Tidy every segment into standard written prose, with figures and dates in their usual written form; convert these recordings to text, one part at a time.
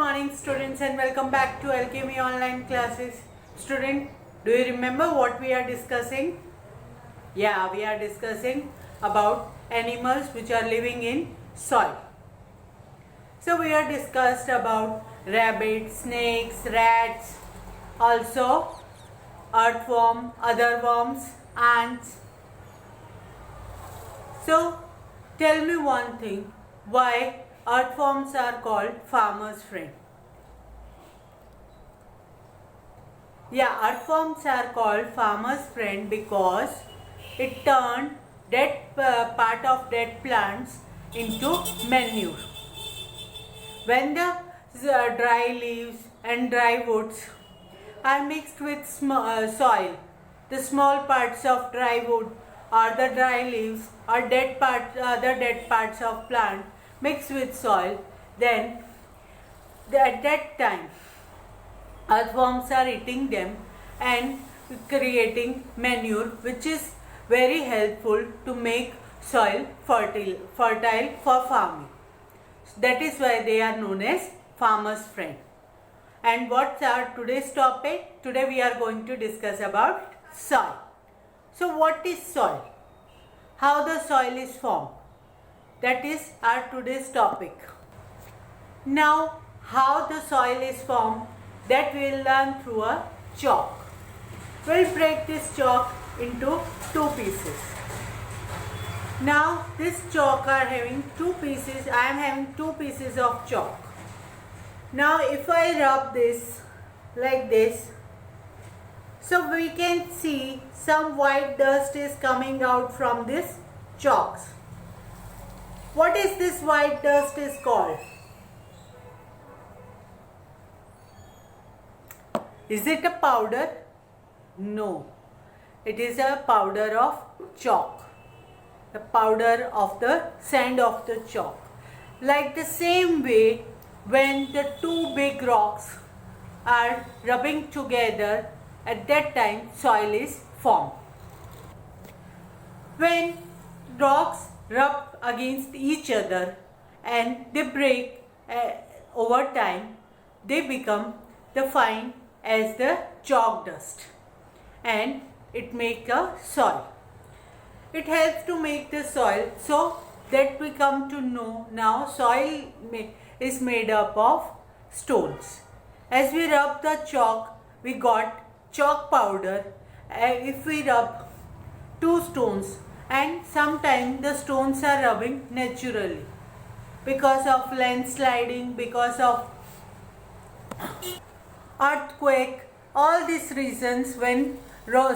morning students and welcome back to Alchemy online classes. Student, do you remember what we are discussing? Yeah, we are discussing about animals which are living in soil. So we are discussed about rabbits, snakes, rats, also earthworm, other worms, ants. So tell me one thing, why earthworms are called farmer's friend? Yeah, earthworms are called farmer's friend because it turned part of dead plants into manure. When the dry leaves and dry woods are mixed with soil, the small parts of dry wood or the dry leaves or other dead parts of plant mixed with soil, then at that time earthworms are eating them and creating manure, which is very helpful to make soil fertile for farming. That is why they are known as farmer's friend. And what's our today's topic? Today we are going to discuss about soil. So what is soil? How the soil is formed? That is our today's topic. Now, how the soil is formed, that we will learn through a chalk. We'll break this chalk into two pieces. Now, this chalk are having two pieces. I am having two pieces of chalk. Now, if I rub this like this, so we can see some white dust is coming out from this chalks. What is this white dust is called? Is it a powder? No. It is a powder of chalk. The powder of the sand of the chalk. Like the same way, when the two big rocks are rubbing together, at that time soil is formed. When rocks rub against each other and they break over time, they become fine as the chalk dust and it makes a soil. It helps to make the soil, so that we come to know now soil is made up of stones. As we rub the chalk, we got chalk powder. If we rub two stones, and sometimes the stones are rubbing naturally because of landsliding, because of earthquake, all these reasons when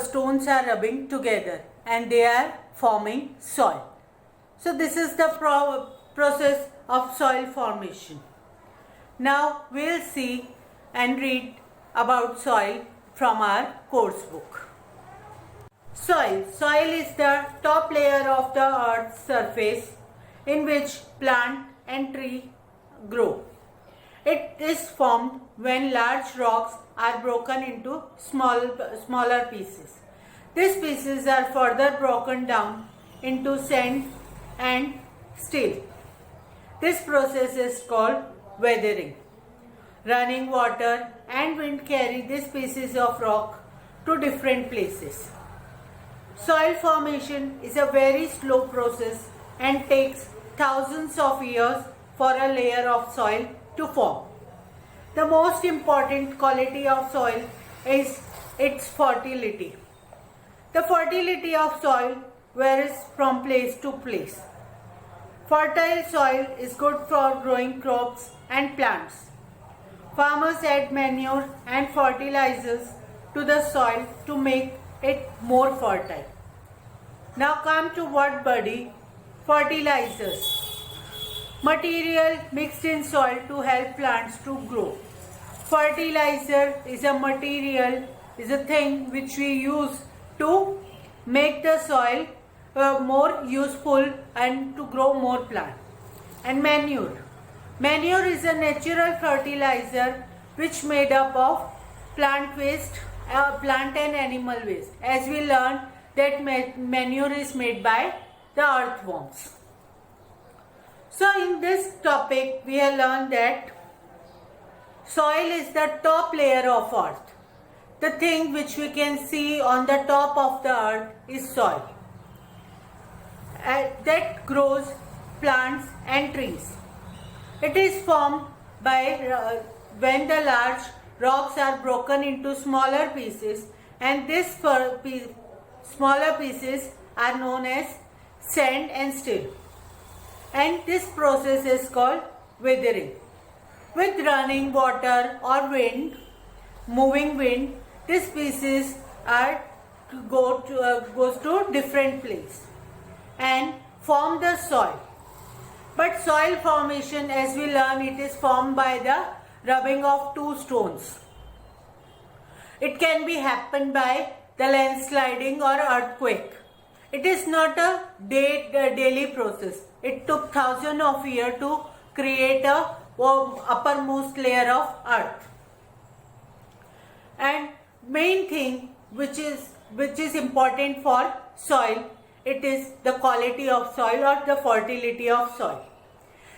stones are rubbing together and they are forming soil. So this is the process of soil formation. Now we will see and read about soil from our course book. Soil. Soil is the top layer of the earth's surface in which plant and tree grow. It is formed when large rocks are broken into smaller pieces. These pieces are further broken down into sand and steel. This process is called weathering. Running water and wind carry these pieces of rock to different places. Soil formation is a very slow process and takes thousands of years for a layer of soil to form. The most important quality of soil is its fertility. The fertility of soil varies from place to place. Fertile soil is good for growing crops and plants. Farmers add manure and fertilizers to the soil to make it more fertile. Now come to word body, fertilizers. Material mixed in soil to help plants to grow. Fertilizer is a material, is a thing which we use to make the soil more useful and to grow more plant. And manure. Manure is a natural fertilizer which made up of plant waste, plant and animal waste. As we learned that manure is made by the earthworms. So in this topic we have learned that soil is the top layer of earth. The thing which we can see on the top of the earth is soil. That grows plants and trees. It is formed by when the large rocks are broken into smaller pieces, and these smaller pieces are known as sand and silt. And this process is called weathering. With running water or wind, moving wind, these pieces goes to different place and form the soil. But soil formation, as we learn, it is formed by the rubbing of two stones. It can be happened by the landsliding or earthquake. It is not a daily process. It took thousands of years to create a uppermost layer of earth. And main thing which is important for soil, it is the quality of soil or the fertility of soil.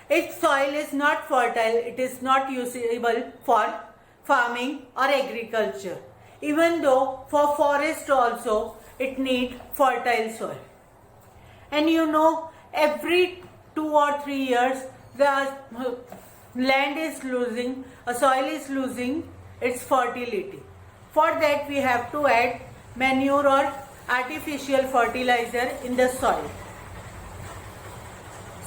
If soil is not fertile, it is not usable for farming or agriculture. Even though for forest also it needs fertile soil. And you know, every 2 or 3 years the land is losing, soil is losing its fertility. For that we have to add manure or artificial fertilizer in the soil.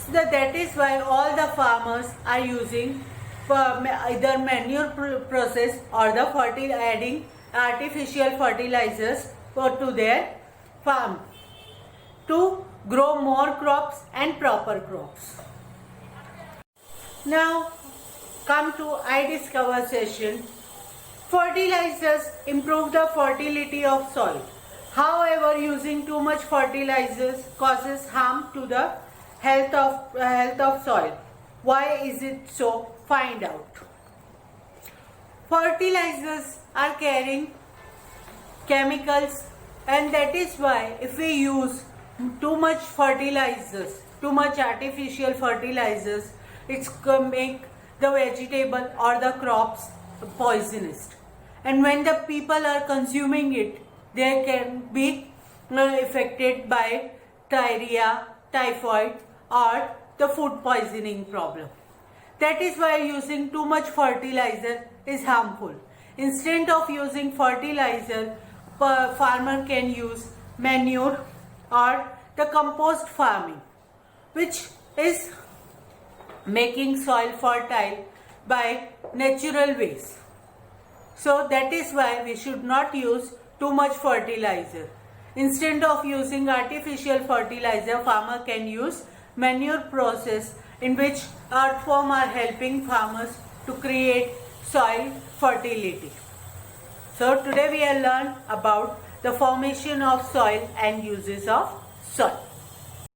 So that is why all the farmers are using either manure process or the adding artificial fertilizers to their farm to grow more crops and proper crops. Now come to I Discover session. Fertilizers improve the fertility of soil. However, using too much fertilizers causes harm to the health of soil. Why is it so? Find out. Fertilizers are carrying chemicals, and that is why if we use too much fertilizers, too much artificial fertilizers, it's going to make the vegetable or the crops poisonous. And when the people are consuming it, they can be affected by diarrhea, typhoid or the food poisoning problem. That is why using too much fertilizer is harmful. Instead of using fertilizer, farmer can use manure or the compost farming, which is making soil fertile by natural ways. So that is why we should not use too much fertilizer. Instead of using artificial fertilizer, farmer can use manure process, in which earthworm are helping farmers to create soil fertility. So today we have learned about the formation of soil and uses of soil.